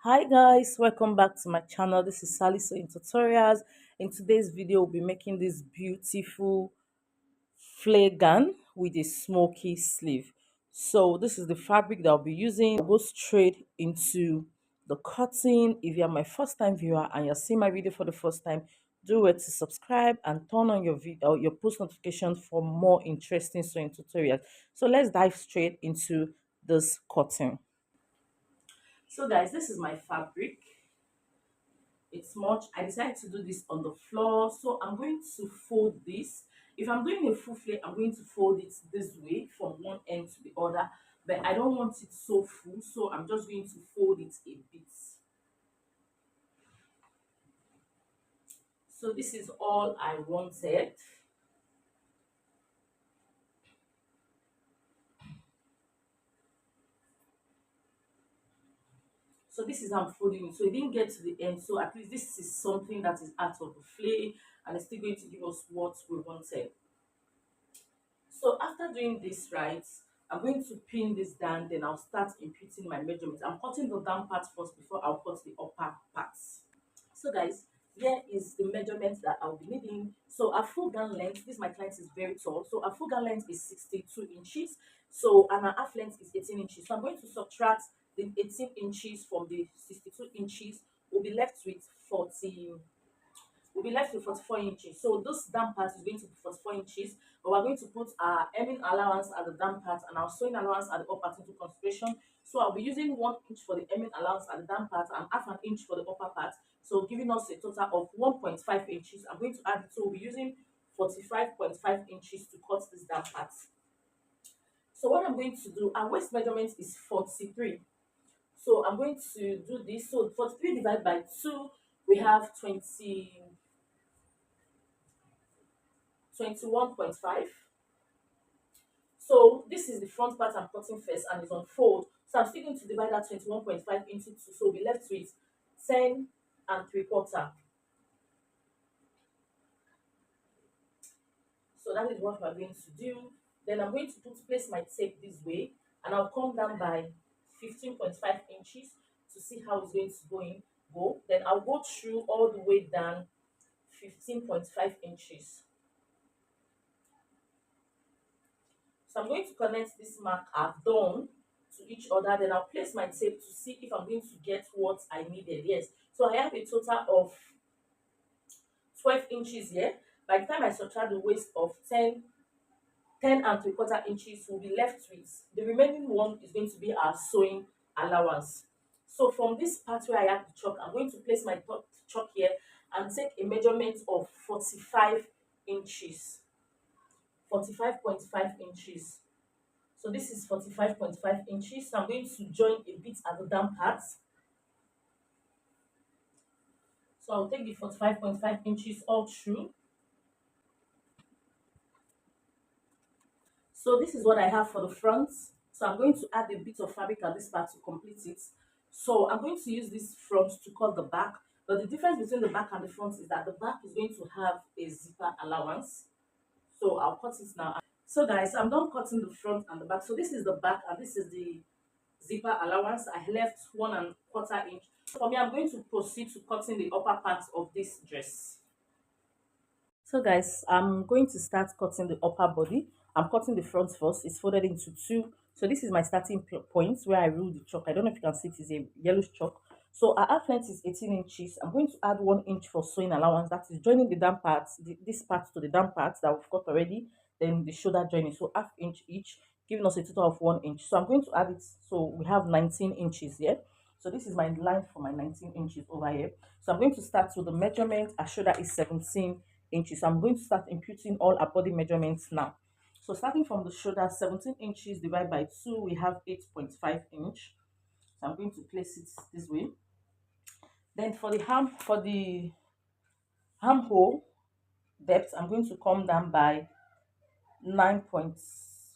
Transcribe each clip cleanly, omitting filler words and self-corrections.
Hi guys, welcome back to my channel. This is Sally so in tutorials. In today's video, we'll be making this beautiful flare gown with a smoky sleeve. So this is the fabric that I'll be using. I'll go straight into the cutting. If you are my first time viewer and you're seeing my video for the first time, do it to subscribe and turn on your video, your post notifications for more interesting sewing tutorials. So let's dive straight into this cutting. So guys, this is my fabric. It's much. I decided to do this on the floor, so I'm going to fold this. If I'm doing a full flare, I'm going to fold it this way from one end to the other, but I don't want it so full, so I'm just going to fold it a bit. So this is all I wanted. So this is how I'm folding it, so it didn't get to the end, so at least this is something that is out of the flare and it's still going to give us what we wanted. So after doing this, right, I'm going to pin this down, then I'll start imputing my measurements. I'm cutting the down part first before I'll cut the upper parts. So guys, here is the measurements that I'll be needing. So our full gown length, this my client is very tall, so our full gown length is 62 inches. So and our half length is 18 inches. So I'm going to subtract the 18 inches from the 62 inches. We'll be left with 40. We'll be left with 44 inches. So this down part is going to be 44 inches, but we're going to put our hemming allowance at the down part and our sewing allowance at the upper part into consideration. So I'll be using 1 inch for the hemming allowance at the down part and half an inch for the upper part. So giving us a total of 1.5 inches. I'm going to add it. So we'll be using 45.5 inches to cut this down part. So what I'm going to do, our waist measurement is 43. So I'm going to do this. So 43 divided by 2, we have 21.5. So this is the front part I'm cutting first and it's on fold. So I'm still going to divide that 21.5 into 2. So we'll be left with 10 and 3/4. So that is what we're going to do. Then I'm going to place my tape this way and I'll come down by 15.5 inches to see how it's going to go. Then I'll go through all the way down 15.5 inches. So I'm going to connect this mark I've done to each other. Then I'll place my tape to see if I'm going to get what I needed. Yes. So I have a total of 12 inches here. By the time I subtract the waist of 10 and 3/4 inches, we'll be left with the remaining one is going to be our sewing allowance. So from this part where I have the chalk, I'm going to place my chalk here and take a measurement of 45 inches. 45.5 inches. So this is 45.5 inches. So I'm going to join a bit at the down part. So I'll take the 45.5 inches all through. So this is what I have for the front. So I'm going to add a bit of fabric at this part to complete it. So I'm going to use this front to cut the back. But the difference between the back and the front is that the back is going to have a zipper allowance. So I'll cut it now. So guys, I'm done cutting the front and the back. So this is the back and this is the zipper allowance. I left 1 1/4 inch. For me, I'm going to proceed to cutting the upper part of this dress. So guys, I'm going to start cutting the upper body. I'm cutting the front first. It's folded into two. So this is my starting point where I rule the chalk. I don't know if you can see it is a yellow chalk. So our half length is 18 inches. I'm going to add 1 inch for sewing allowance. That is joining the down parts, this part to the down parts that we've cut already. Then the shoulder joining. So half inch each, giving us a total of 1 inch. So I'm going to add it. So we have 19 inches here. So this is my line for my 19 inches over here. So I'm going to start with the measurement. Our shoulder is 17 inches. So I'm going to start imputing all our body measurements now. So starting from the shoulder, 17 inches divided by 2, we have 8.5 inch. So I'm going to place it this way. Then for the armhole depth, I'm going to come down by 9 points.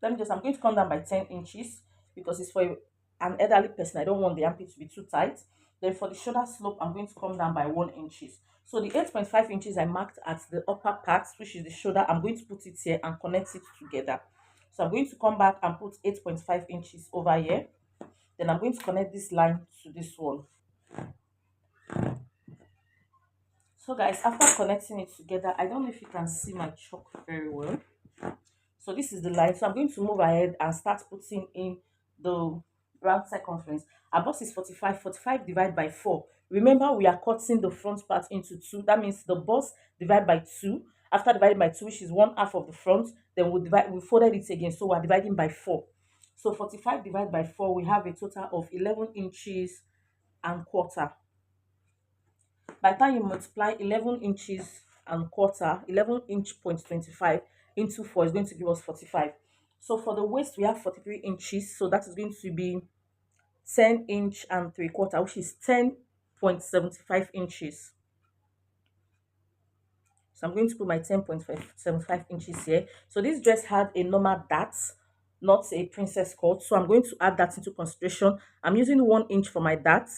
I'm going to come down by 10 inches because it's for an elderly person. I don't want the armpit to be too tight. Then for the shoulder slope, I'm going to come down by 1 inches. So the 8.5 inches I marked at the upper part, which is the shoulder, I'm going to put it here and connect it together. So I'm going to come back and put 8.5 inches over here. Then I'm going to connect this line to this one. So guys, after connecting it together, I don't know if you can see my chalk very well. So this is the line. So I'm going to move ahead and start putting in the round circumference. Our bust is 45. 45 divided by 4. Remember, we are cutting the front part into two. That means the bust divided by 2. After dividing by 2, which is one half of the front, then we folded it again. So we're dividing by 4. So 45 divided by 4, we have a total of 11 inches and quarter. By the time you multiply 11 inches and quarter, 11 inch point 25 into 4 is going to give us 45. So for the waist, we have 43 inches. So that is going to be 10 inch and 3 quarter, which is 10.75 inches. So I'm going to put my 10.75 inches here. So this dress had a normal dart, not a princess cut. So I'm going to add that into consideration. I'm using 1 inch for my dart.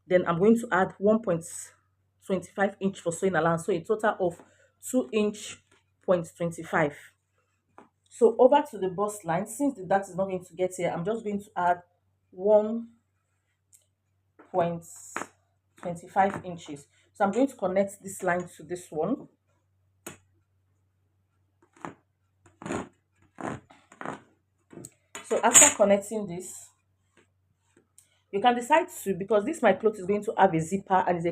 Then I'm going to add 1.25 inch for sewing allowance. So a total of 2 inch point 25. So over to the bust line. Since the dart is not going to get here, I'm just going to add 1.25 inches. So I'm going to connect this line to this one. So after connecting this, you can decide to, because this my cloth is going to have a zipper and it's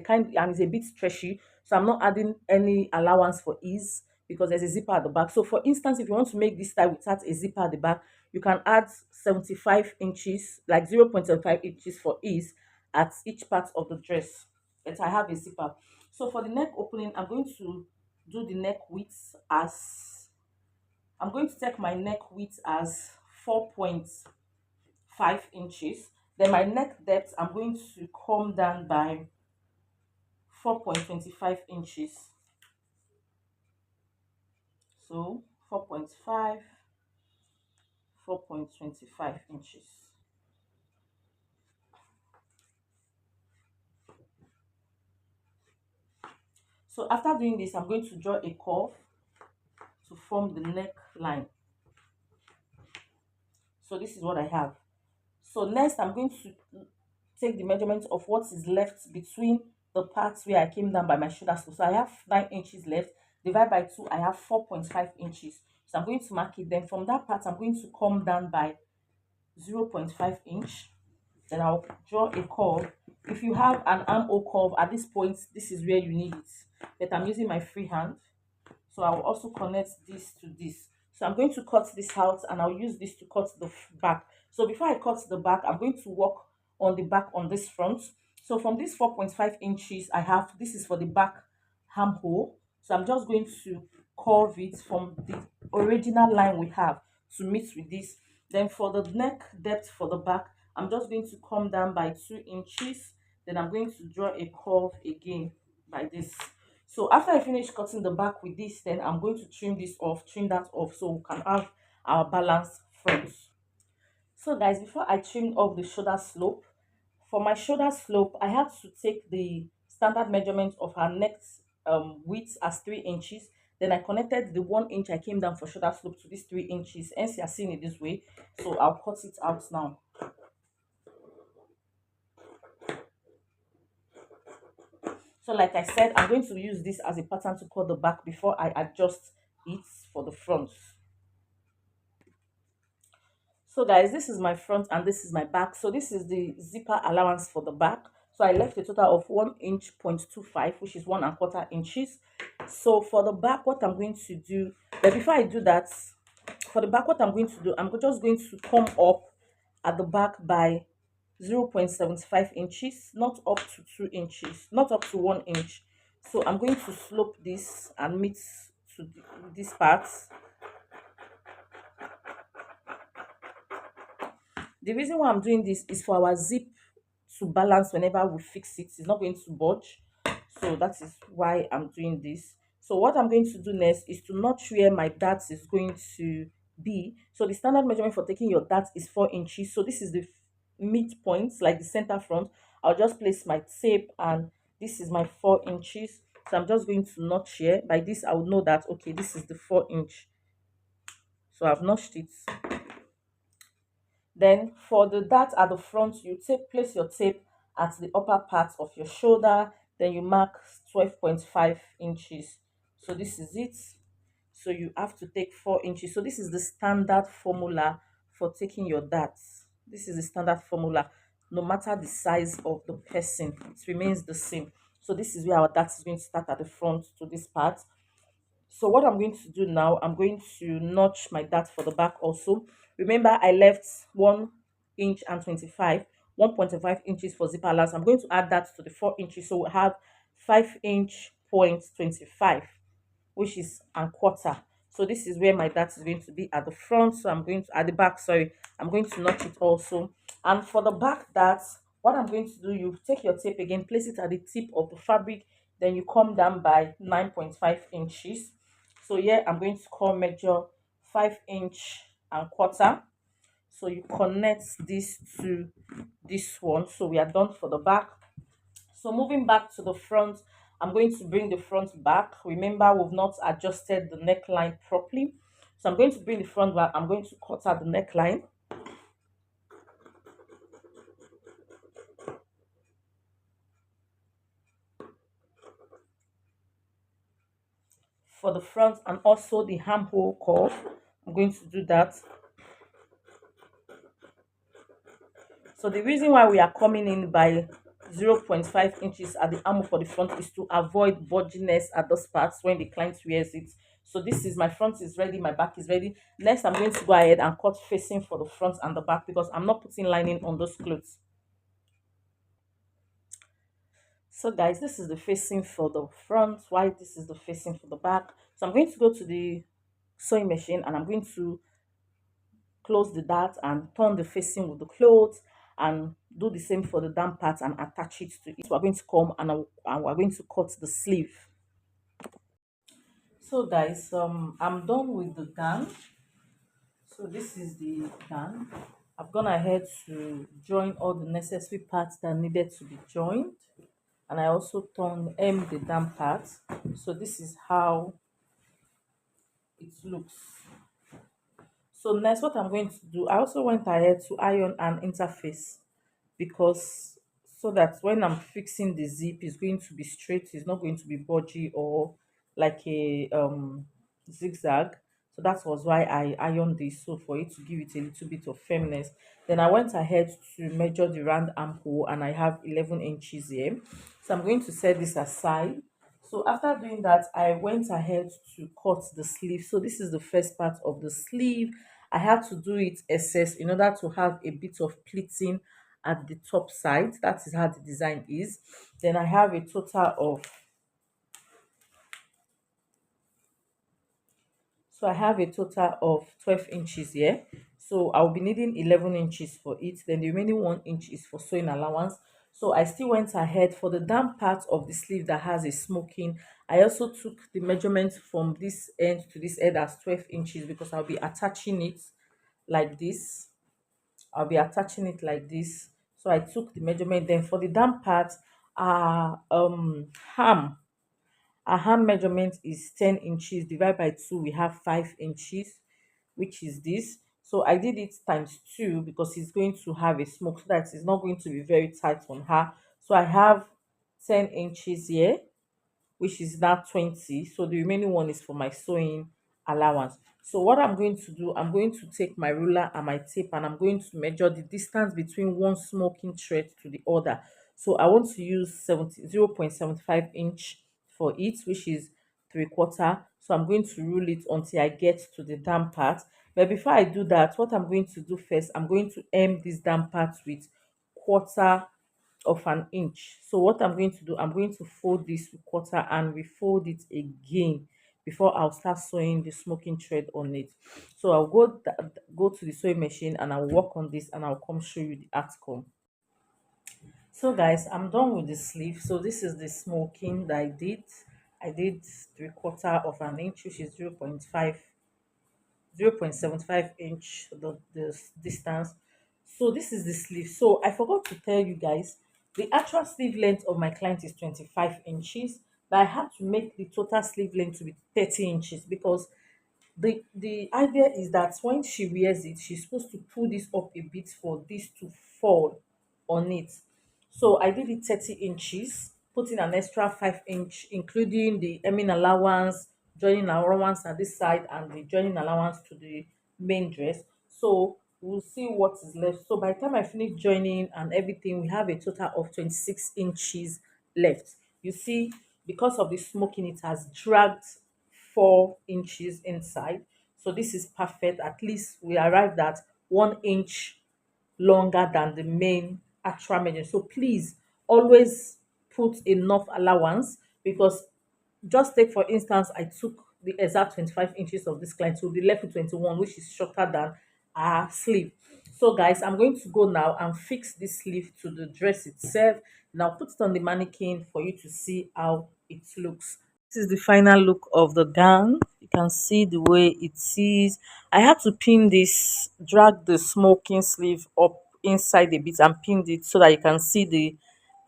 a bit stretchy, so I'm not adding any allowance for ease because there's a zipper at the back. So for instance, if you want to make this style without a zipper at the back, you can add 75 inches, like 0.75 inches for ease at each part of the dress. But I have a zipper. So for the neck opening, do the neck width as I'm going to take my neck width as 4.5 inches. Then my neck depth, I'm going to come down by 4.25 inches. So 4.5, 4.25 inches. So after doing this, I'm going to draw a curve to form the neckline. So this is what I have. So next, I'm going to take the measurement of what is left between the parts where I came down by my shoulder. So I have 9 inches left. Divide by 2, I have 4.5 inches. So I'm going to mark it. Then from that part, I'm going to come down by 0.5 inch. Then I'll draw a curve. If you have an armhole curve at this point, this is where you need it. But I'm using my free hand. So I will also connect this to this. So I'm going to cut this out and I'll use this to cut the back. So before I cut the back, I'm going to work on the back on this front. So from this 4.5 inches I have, this is for the back armhole. So I'm just going to curve it from the original line we have to meet with this. Then for the neck depth for the back, I'm just going to come down by 2 inches. Then I'm going to draw a curve again by this. So after I finish cutting the back with this, then I'm going to trim that off so we can have our balanced front. So guys, before I trimmed off the shoulder slope, for my shoulder slope, I had to take the standard measurement of her neck width as 3 inches. Then I connected the 1 inch I came down for shoulder slope to this 3 inches. Hence, you are seeing it this way. So I'll cut it out now. So like I said, I'm going to use this as a pattern to cut the back before I adjust it for the front. So guys, this is my front and this is my back. So this is the zipper allowance for the back. So I left a total of 1 inch point 25, which is 1.25 inches. So for the back, what I'm going to do, but before I do that, for the back, what I'm going to do, I'm just going to come up at the back by 0.75 inches, not up to 2 inches, not up to 1 inch. So I'm going to slope this and meet to this part. The reason why I'm doing this is for our zip to balance whenever we fix it. It's not going to budge. So that is why I'm doing this. So what I'm going to do next is to notch where my dart is going to be. So the standard measurement for taking your dart is 4 inches. So this is the midpoint, like the center front. I'll just place my tape and this is my 4 inches. So I'm just going to notch here. By this, I will know that, okay, this is the 4 inch. So I've notched it. Then for the dart at the front, you take place your tape at the upper part of your shoulder, then you mark 12.5 inches. So this is it. So you have to take 4 inches. So this is the standard formula for taking your darts. This is the standard formula. No matter the size of the person, it remains the same. So this is where our dart is going to start at the front to this part. So what I'm going to do now, I'm going to notch my dart for the back also. Remember, I left 1 inch and 25, 1.5 inches for zipper allowance. I'm going to add that to the 4 inches. So we have 5 inch point 25, which is and quarter. So this is where my dart is going to be at the front. So I'm going to at the back, sorry, I'm going to notch it also. And for the back dart, what I'm going to do, you take your tape again, place it at the tip of the fabric, then you come down by 9.5 inches. So here I'm going to come measure 5 inch and quarter. So you connect this to this one. So we are done for the back. So moving back to the front, I'm going to bring the front back. Remember, we've not adjusted the neckline properly. So I'm going to bring the front back. I'm going to cut out the neckline for the front and also the armhole curve. I'm going to do that. So the reason why we are coming in by 0.5 inches at the armhole for the front is to avoid bulginess at those parts when the client wears it. So this is my front is ready, my back is ready. Next, I'm going to go ahead and cut facing for the front and the back because I'm not putting lining on those clothes. So guys, this is the facing for the front, while this is the facing for the back. So I'm going to go to the sewing machine and I'm going to close the dart and turn the facing with the clothes and do the same for the down part and attach it to it. We're going to come and we're going to cut the sleeve. So guys, I'm done with the gown. So this is the gown. I've gone ahead to join all the necessary parts that needed to be joined, and I also hem the down part. So this is how it looks. So next, what I'm going to do, I also went ahead to iron an interface because so that when I'm fixing the zip, it's going to be straight, it's not going to be budgy or like a zigzag. So that was why I ironed this, so for it to give it a little bit of firmness. Then I went ahead to measure the round armhole and I have 11 inches here. So I'm going to set this aside. So after doing that, I went ahead to cut the sleeve. So this is the first part of the sleeve. I had to do it excess in order to have a bit of pleating at the top side. That is how the design is. Then I have a total of So I have a total of 12 inches here. So I'll be needing 11 inches for it. Then the remaining 1 inch is for sewing allowance. So I still went ahead for the down part of the sleeve that has a smoking. I also took the measurement from this end to this end as 12 inches because I'll be attaching it like this. I'll be attaching it like this. So I took the measurement. Then for the down part, uh ham our hand measurement is 10 inches divided by 2. We have 5 inches, which is this. So I did it times 2 because it's going to have a smoke so that it's not going to be very tight on her. So I have 10 inches here, which is now 20. So the remaining one is for my sewing allowance. So what I'm going to do, I'm going to take my ruler and my tape and I'm going to measure the distance between one smoking thread to the other. So I want to use 0.75 inch for it, which is 3/4. So I'm going to rule it until I get to the down part. But before I do that, what I'm going to do first, I'm going to hem this down part with quarter of an inch. So what I'm going to do, I'm going to fold this quarter and refold it again before I'll start sewing the smoking thread on it. So I'll go to the sewing machine and I'll work on this and I'll come show you the outcome. So guys, I'm done with the sleeve. So this is the smoking that I did 3/4 of an inch, which is 0.75 inch, the distance. So this is the sleeve. So I forgot to tell you guys, the actual sleeve length of my client is 25 inches, but I had to make the total sleeve length to be 30 inches because The idea is that when she wears it, she's supposed to pull this up a bit for this to fall on it. So I did it 30 inches, put in an extra 5 inch, including the emin allowance, joining allowance at this side, and the joining allowance to the main dress. So we'll see what is left. So by the time I finish joining and everything, we have a total of 26 inches left. You see, because of the smoking, it has dragged 4 inches inside. So this is perfect. At least we arrived at 1 inch longer than the main actual measure. So please always put enough allowance, because just take for instance, I took the exact 25 inches of this client, so the left with 21, which is shorter than our sleeve. So guys, I'm going to go now and fix this sleeve to the dress itself. Now put it on the mannequin for you to see how it looks. This is the final look of the gown. You can see the way it is. I had to pin this, drag the smoking sleeve up inside a bit and pinned it so that you can see the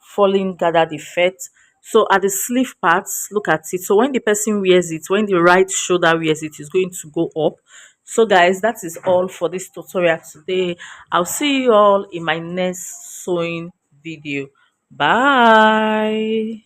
falling gathered effect. So at the sleeve parts, look at it. So when the person wears it, when the right shoulder wears it, it's going to go up. So guys, that is all for this tutorial today. I'll see you all in my next sewing video. Bye.